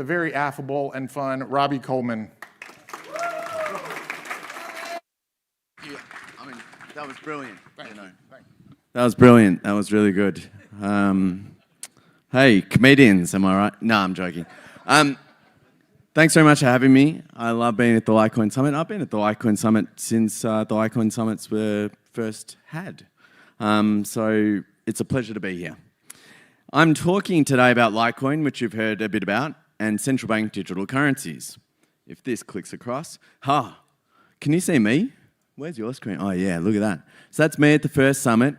the very affable and fun Robbie Coleman. Yeah, I mean, that was brilliant. Thank you. That was brilliant. That was really good. Hey, comedians, am I right? No, I'm joking. Thanks very much for having me. I love being at the Litecoin Summit. I've been at the Litecoin Summit since the Litecoin Summits were first had. So it's a pleasure to be here. I'm talking today about Litecoin, which you've heard a bit about, and central bank digital currencies. If this clicks across, can you see me? Where's your screen? Oh yeah, look at that. So that's me at the first summit.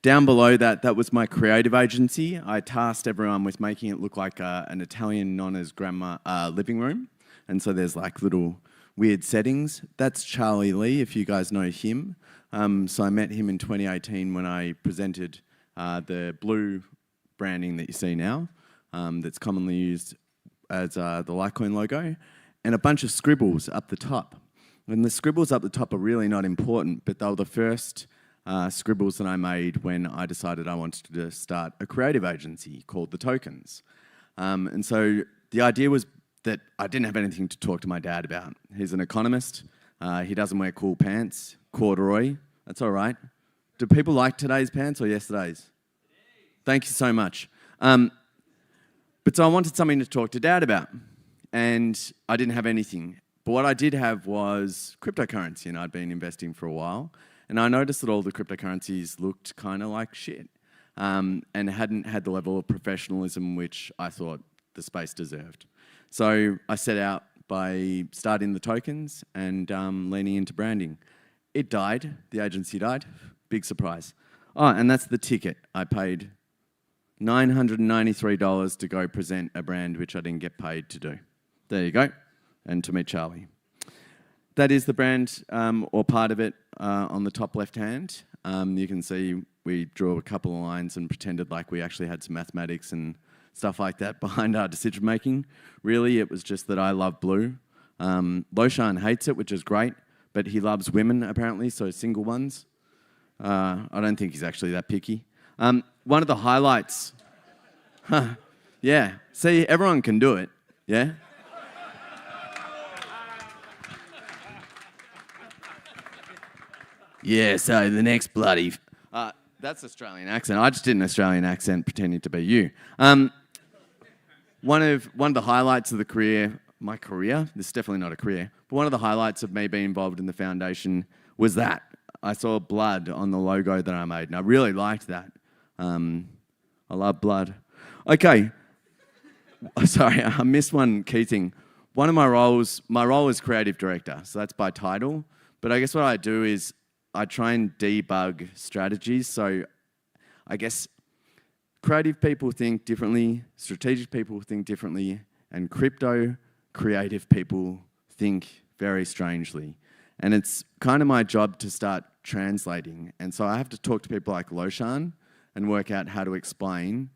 Down below that was my creative agency. I tasked everyone with making it look like an Italian nonna's grandma living room. And so there's like little weird settings. That's Charlie Lee, if you guys know him. So I met him in 2018 when I presented the blue branding that you see now, that's commonly used as the Litecoin logo, and a bunch of scribbles up the top. And the scribbles up the top are really not important, but they were the first scribbles that I made when I decided I wanted to start a creative agency called The Tokens. And so the idea was that I didn't have anything to talk to my dad about. He's an economist. He doesn't wear cool pants, corduroy. That's all right. Do people like today's pants or yesterday's? Thank you so much. But so I wanted something to talk to Dad about, and I didn't have anything. But what I did have was cryptocurrency, and I'd been investing for a while. And I noticed that all the cryptocurrencies looked kind of like shit, and hadn't had the level of professionalism which I thought the space deserved. So I set out by starting the tokens and leaning into branding. It died. The agency died. Big surprise. Oh, and that's the ticket. I paid $993 to go present a brand which I didn't get paid to do. There you go. And to meet Charlie. That is the brand, or part of it, on the top left hand. You can see we drew a couple of lines and pretended like we actually had some mathematics and stuff like that behind our decision making. Really, it was just that I love blue. Loshan hates it, which is great, but he loves women apparently, so single ones. I don't think he's actually that picky. One of the highlights, yeah, see, everyone can do it, yeah? Yeah, so the next bloody... that's Australian accent. I just did an Australian accent pretending to be you. One of the highlights of my career, this is definitely not a career, but one of the highlights of me being involved in the foundation was that. I saw blood on the logo that I made, and I really liked that. I love blood. Okay. Sorry, I missed one key thing. One of my role is creative director, so that's by title. But I guess what I do is I try and debug strategies. So I guess creative people think differently, strategic people think differently, and crypto creative people think very strangely. And it's kind of my job to start translating. And so I have to talk to people like Loshan and work out how to explain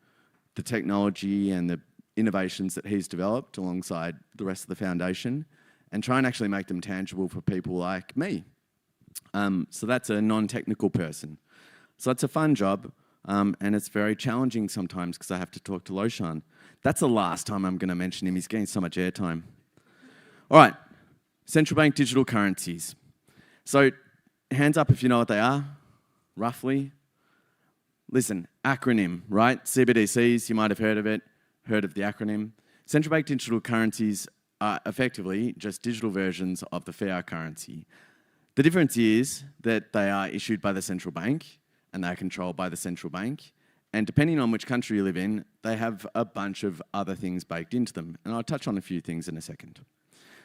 the technology and the innovations that he's developed alongside the rest of the foundation and try and actually make them tangible for people like me. So that's a non-technical person. So it's a fun job, and it's very challenging sometimes because I have to talk to Loshan. That's the last time I'm going to mention him. He's getting so much airtime. All right, central bank digital currencies. So hands up if you know what they are, roughly. Listen, acronym, right? CBDCs, you might have heard of it, heard of the acronym. Central bank digital currencies are effectively just digital versions of the fiat currency. The difference is that they are issued by the central bank and they're controlled by the central bank. And depending on which country you live in, they have a bunch of other things baked into them. And I'll touch on a few things in a second.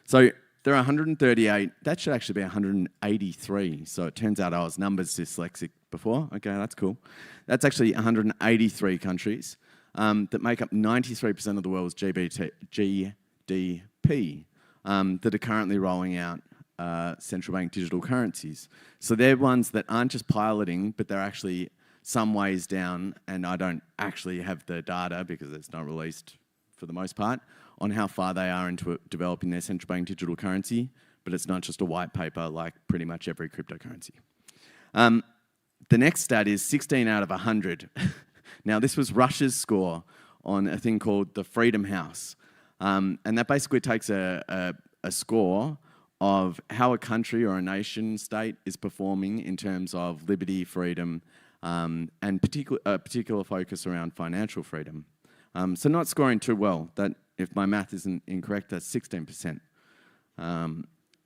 So there are 138, that should actually be 183. So it turns out I was numbers dyslexic before. Okay, that's cool. That's actually 183 countries that make up 93% of the world's GDP that are currently rolling out central bank digital currencies. So they're ones that aren't just piloting, but they're actually some ways down, and I don't actually have the data because it's not released for the most part, on how far they are into developing their central bank digital currency, but it's not just a white paper like pretty much every cryptocurrency. The next stat is 16 out of 100. Now, this was Russia's score on a thing called the Freedom House. And that basically takes a score of how a country or a nation state is performing in terms of liberty, freedom, and a particular focus around financial freedom. So not scoring too well. That, if my math isn't incorrect, that's 16%.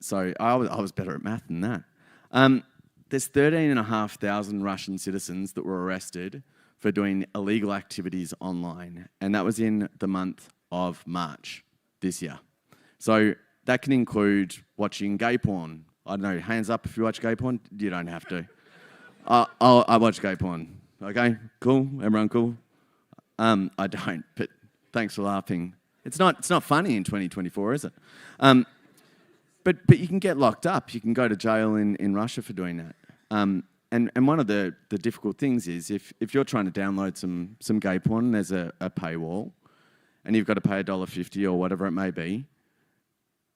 So I was better at math than that. There's 13,500 Russian citizens that were arrested for doing illegal activities online, and that was in the month of March this year. So that can include watching gay porn. I don't know, hands up if you watch gay porn. You don't have to. I watch gay porn. Okay, cool. Everyone cool? I don't, but thanks for laughing. It's not funny in 2024, is it? But you can get locked up. You can go to jail in Russia for doing that. And one of the difficult things is if you're trying to download some gay porn and there's a paywall and you've got to pay $1.50 or whatever it may be,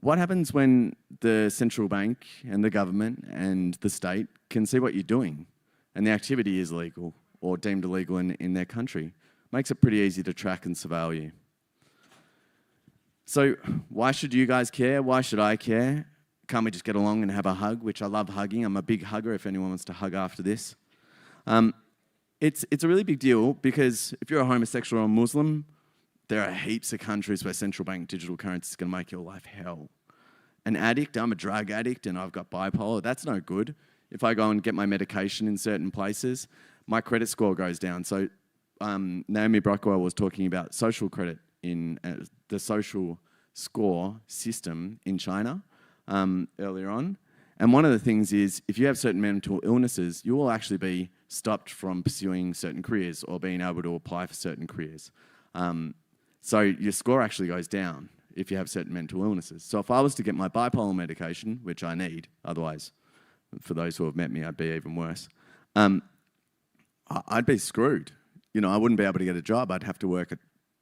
what happens when the central bank and the government and the state can see what you're doing and the activity is illegal or deemed illegal in their country? Makes it pretty easy to track and surveil you. So why should you guys care? Why should I care? Can't we just get along and have a hug, which I love hugging. I'm a big hugger if anyone wants to hug after this. It's a really big deal because if you're a homosexual or a Muslim, there are heaps of countries where central bank digital currency is going to make your life hell. An addict, I'm a drug addict and I've got bipolar, that's no good. If I go and get my medication in certain places, my credit score goes down. So Naomi Brockwell was talking about social credit in the social score system in China earlier on. And one of the things is if you have certain mental illnesses, you will actually be stopped from pursuing certain careers or being able to apply for certain careers. So your score actually goes down if you have certain mental illnesses. So if I was to get my bipolar medication, which I need, otherwise, for those who have met me, I'd be even worse, I'd be screwed. You know, I wouldn't be able to get a job. I'd have to work at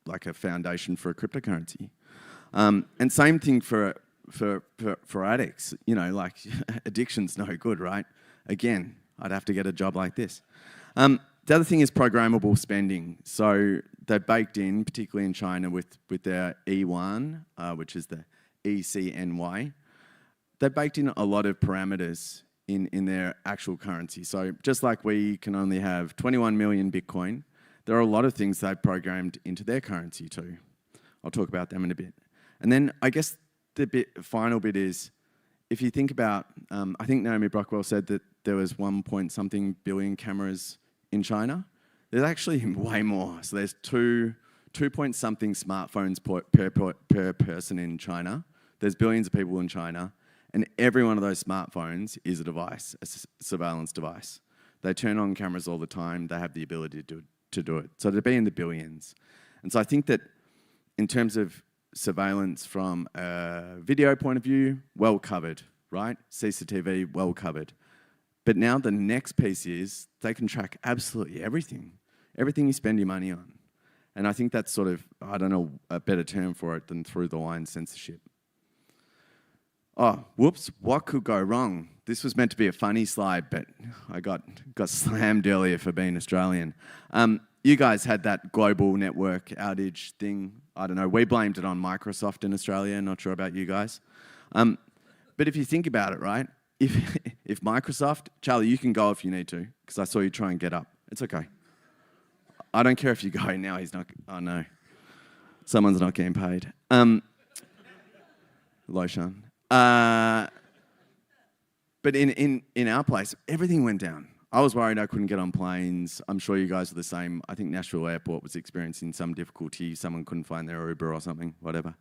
like a foundation for a cryptocurrency. And same thing for addicts. You know, like addiction's no good, right? Again, I'd have to get a job like this. The other thing is programmable spending. So they're baked in, particularly in China with their E1, which is the ECNY. They're baked in a lot of parameters in their actual currency. So just like we can only have 21 million Bitcoin, there are a lot of things they've programmed into their currency too. I'll talk about them in a bit. And then I guess the final bit is, if you think about, I think Naomi Brockwell said that there was 1 billion cameras in China. There's actually way more. So there's 2 something smartphones per person in China. There's billions of people in China. And every one of those smartphones is a device, a surveillance device. They turn on cameras all the time. They have the ability to do it. So they'd be in the billions. And so I think that in terms of surveillance from a video point of view, well covered, right? CCTV, well covered. But now the next piece is they can track absolutely everything you spend your money on. And I think that's sort of, I don't know a better term for it than through the line censorship. Oh, whoops, what could go wrong? This was meant to be a funny slide, but I got slammed earlier for being Australian. You guys had that global network outage thing. I don't know, we blamed it on Microsoft in Australia, not sure about you guys. But if you think about it, right, if Microsoft, Charlie, you can go if you need to, because I saw you try and get up. It's okay. I don't care if you go now, he's not, oh no. Someone's not getting paid. Loshan. But in our place, everything went down. I was worried I couldn't get on planes. I'm sure you guys are the same. I think Nashville Airport was experiencing some difficulty. Someone couldn't find their Uber or something, whatever.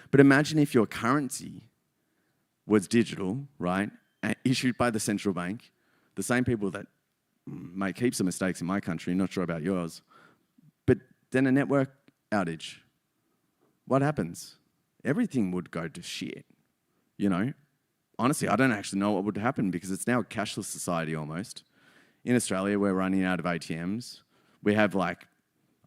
But imagine if your currency was digital, right, and issued by the central bank, the same people that make heaps of mistakes in my country, not sure about yours, but then a network outage. What happens? Everything would go to shit, you know? Honestly, I don't actually know what would happen because it's now a cashless society almost. In Australia, we're running out of ATMs. We have like,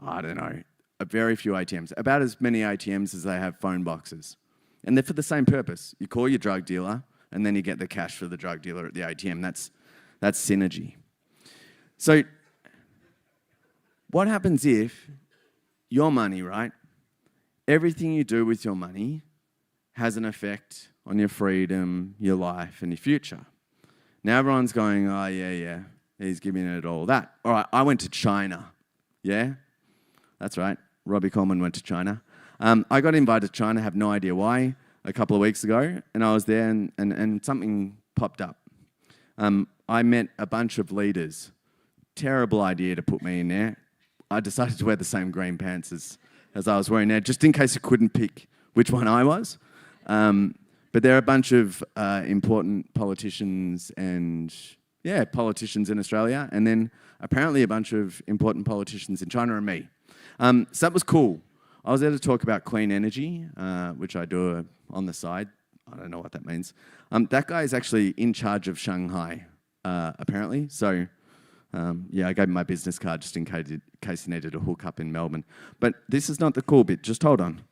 I don't know, a very few ATMs, about as many ATMs as they have phone boxes. And they're for the same purpose. You call your drug dealer and then you get the cash for the drug dealer at the ATM. That's synergy. So what happens if your money, right, everything you do with your money has an effect on your freedom, your life, and your future. Now everyone's going, oh, yeah, he's giving it all that. All right, I went to China. Yeah? That's right. Robbie Coleman went to China. I got invited to China, have no idea why, a couple of weeks ago, and I was there and something popped up. I met a bunch of leaders. Terrible idea to put me in there. I decided to wear the same green pants as I was wearing there, just in case I couldn't pick which one I was. But there are a bunch of important politicians and, politicians in Australia, and then apparently a bunch of important politicians in China and me. So that was cool. I was there to talk about clean energy, which I do on the side. I don't know what that means. That guy is actually in charge of Shanghai, apparently. So, I gave him my business card just in case he needed a hookup in Melbourne. But this is not the cool bit. Just hold on.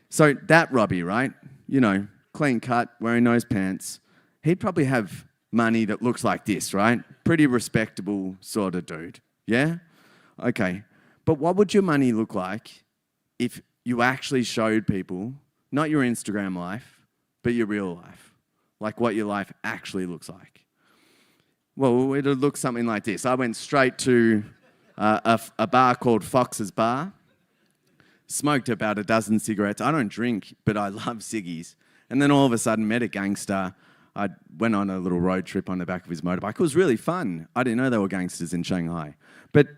So that Robbie, right? You know, clean cut, wearing those pants. He'd probably have money that looks like this, right? Pretty respectable sort of dude. Yeah? Okay. But what would your money look like if you actually showed people, not your Instagram life, but your real life? Like what your life actually looks like. Well, it would look something like this. I went straight to a bar called Fox's Bar, smoked about a dozen cigarettes. I don't drink, but I love ciggies. And then all of a sudden met a gangster. I went on a little road trip on the back of his motorbike. It was really fun. I didn't know there were gangsters in Shanghai. But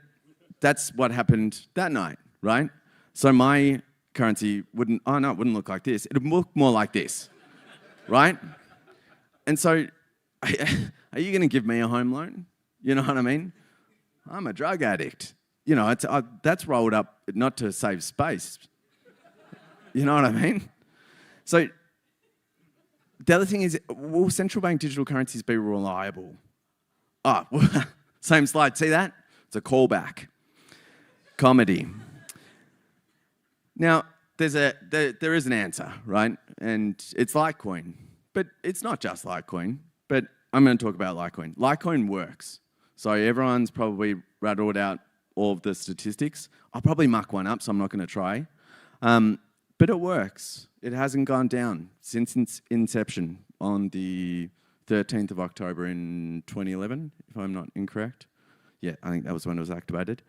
that's what happened that night, right? So my currency wouldn't look like this. It would look more like this, right? And so, are you going to give me a home loan? You know what I mean? I'm a drug addict. You know, that's rolled up not to save space. You know what I mean? So, the other thing is, will central bank digital currencies be reliable? Same slide. See that? It's a callback. Comedy. Now, there is an answer, right? And it's Litecoin. But it's not just Litecoin. But I'm going to talk about Litecoin. Litecoin works. So everyone's probably rattled out all of the statistics. I'll probably muck one up, so I'm not going to try. But it works. It hasn't gone down since its inception on the 13th of October in 2011, if I'm not incorrect. Yeah, I think that was when it was activated.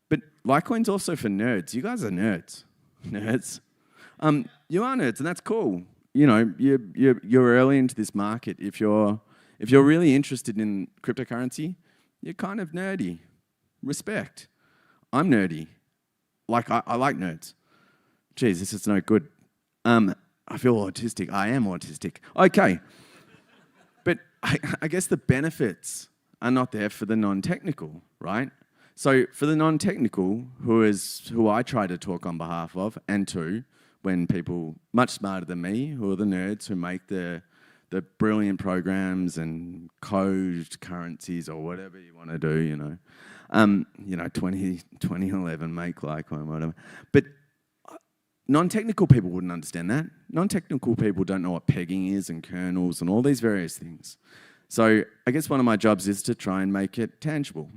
But Litecoin's also for nerds. You guys are nerds. Nerds. You are nerds, and that's cool. You know, you're early into this market. If you're really interested in cryptocurrency, you're kind of nerdy. Respect. I'm nerdy. Like, I like nerds. Geez, this is no good. I feel autistic. I am autistic. Okay. But I guess the benefits are not there for the non-technical, right? So for the non-technical, who I try to talk on behalf of and to, when people much smarter than me, who are the nerds who make the brilliant programs and code currencies or whatever you want to do, 2011, make Litecoin, whatever. But non-technical people wouldn't understand that. Non-technical people don't know what pegging is and kernels and all these various things. So I guess one of my jobs is to try and make it tangible.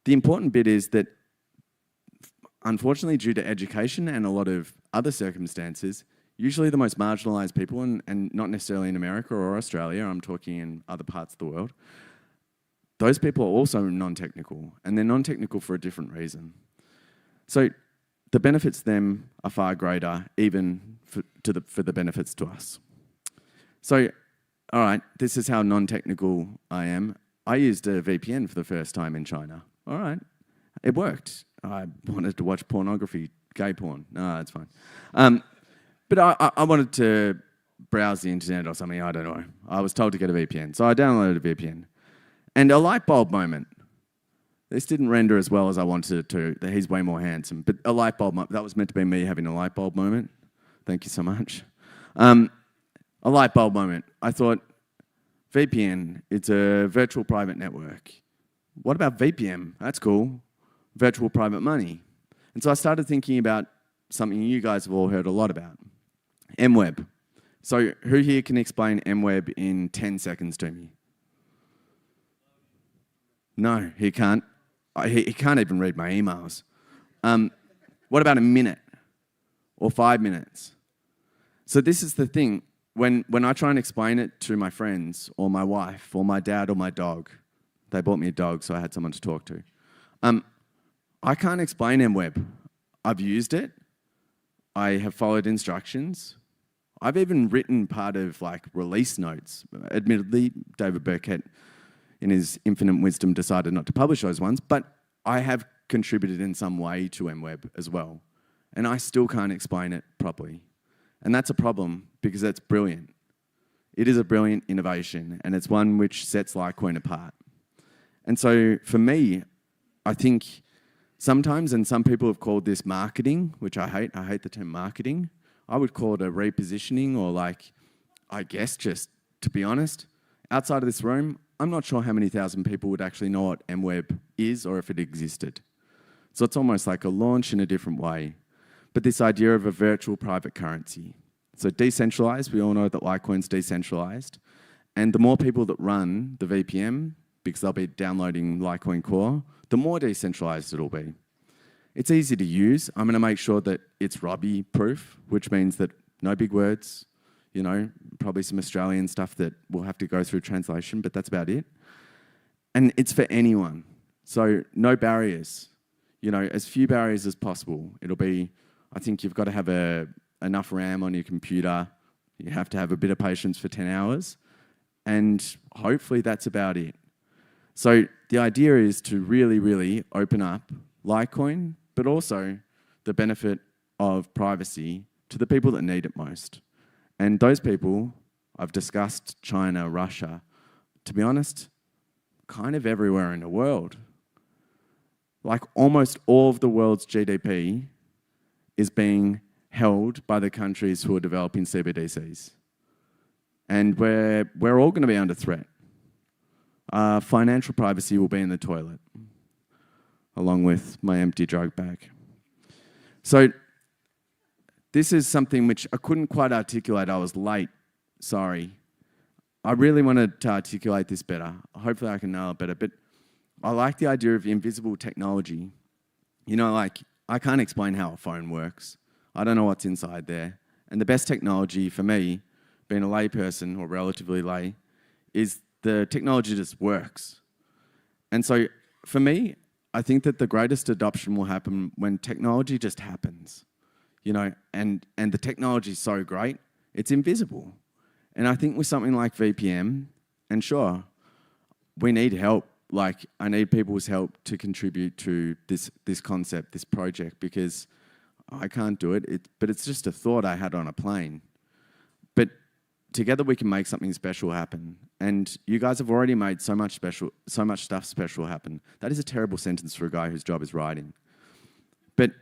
The important bit is that, unfortunately, due to education and a lot of other circumstances, usually the most marginalised people, and not necessarily in America or Australia, I'm talking in other parts of the world, those people are also non-technical, and they're non-technical for a different reason. So the benefits to them are far greater, even for the benefits to us. So, all right, this is how non-technical I am. I used a VPN for the first time in China. All right, it worked. I wanted to watch pornography, gay porn. No, it's fine. But I wanted to browse the internet or something, I don't know. I was told to get a VPN, so I downloaded a VPN. And a light bulb moment. This didn't render as well as I wanted it to. He's way more handsome. But a light bulb moment, that was meant to be me having a light bulb moment. Thank you so much. A light bulb moment. I thought, VPN, it's a virtual private network. What about VPM? That's cool. Virtual private money. And so I started thinking about something you guys have all heard a lot about. MWeb. So who here can explain MWeb in 10 seconds to me? No, he can't. He can't even read my emails. What about a minute? or 5 minutes. So this is the thing. When I try and explain it to my friends or my wife or my dad or my dog, they bought me a dog, so I had someone to talk to. I can't explain MWeb. I've used it. I have followed instructions. I've even written part of like release notes. Admittedly, David Burkett, in his infinite wisdom, decided not to publish those ones, but I have contributed in some way to MWeb as well. And I still can't explain it properly. And that's a problem because it's brilliant. It is a brilliant innovation, and it's one which sets Litecoin apart. And so for me, I think sometimes, and some people have called this marketing, which I hate the term marketing. I would call it a repositioning, or like, I guess just to be honest, outside of this room, I'm not sure how many thousand people would actually know what MWeb is or if it existed. So it's almost like a launch in a different way. But this idea of a virtual private currency. So decentralized, we all know that Litecoin's decentralized. And the more people that run the VPM, because they'll be downloading Litecoin Core, the more decentralized it'll be. It's easy to use. I'm going to make sure that it's Robbie proof, which means that no big words, you know, probably some Australian stuff that we'll have to go through translation, but that's about it. And it's for anyone. So no barriers, you know, as few barriers as possible. It'll be, I think you've got to have enough RAM on your computer. You have to have a bit of patience for 10 hours. And hopefully that's about it. So the idea is to really, really open up Litecoin, but also the benefit of privacy to the people that need it most. And those people, I've discussed China, Russia, to be honest, kind of everywhere in the world. Like almost all of the world's GDP is being held by the countries who are developing CBDCs. And we're all going to be under threat. Financial privacy will be in the toilet, along with my empty drug bag. So this is something which I couldn't quite articulate. I was late, sorry. I really wanted to articulate this better. Hopefully I can nail it better, but I like the idea of invisible technology. You know, like, I can't explain how a phone works. I don't know what's inside there. And the best technology for me, being a lay person or relatively lay, is the technology just works. And so for me, I think that the greatest adoption will happen when technology just happens, you know, and the technology is so great, it's invisible. And I think with something like VPM, and sure, we need help. Like, I need people's help to contribute to this concept, this project, because I can't do it, but it's just a thought I had on a plane. But together we can make something special happen. And you guys have already made so much stuff special happen. That is a terrible sentence for a guy whose job is writing. But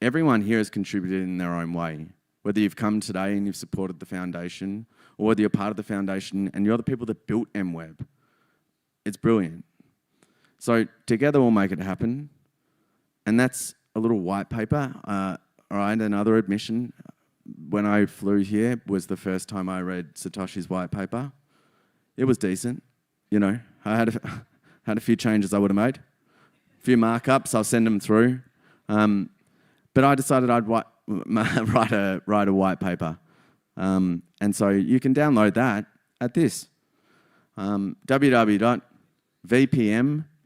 everyone here has contributed in their own way. Whether you've come today and you've supported the foundation, or whether you're part of the foundation and you're the people that built MWeb. It's brilliant. So together we'll make it happen. And that's a little white paper. All right, another admission. When I flew here was the first time I read Satoshi's white paper. It was decent, you know. I had a few changes I would have made, a few markups. I'll send them through. But I decided I'd write a white paper, and so you can download that at this www.vpm,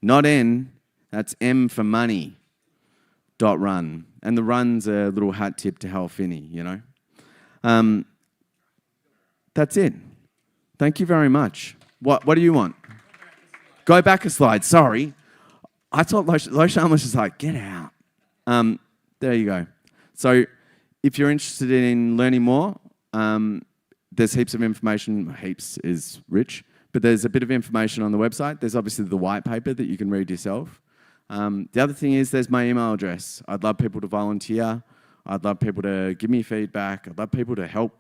not N, that's M for money, .run, and the run's a little hat tip to Hal Finney, you know. That's it. Thank you very much. What do you want? Go back a slide. Sorry. I thought Loshan was just like, get out. There you go. So if you're interested in learning more, there's heaps of information. Heaps is rich. But there's a bit of information on the website. There's obviously the white paper that you can read yourself. The other thing is there's my email address. I'd love people to volunteer. I'd love people to give me feedback. I'd love people to help.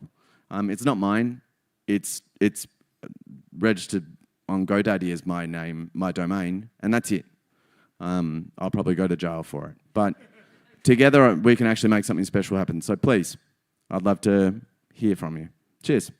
It's not mine. It's registered on GoDaddy as my name, my domain, and that's it. I'll probably go to jail for it. But together we can actually make something special happen. So please, I'd love to hear from you. Cheers.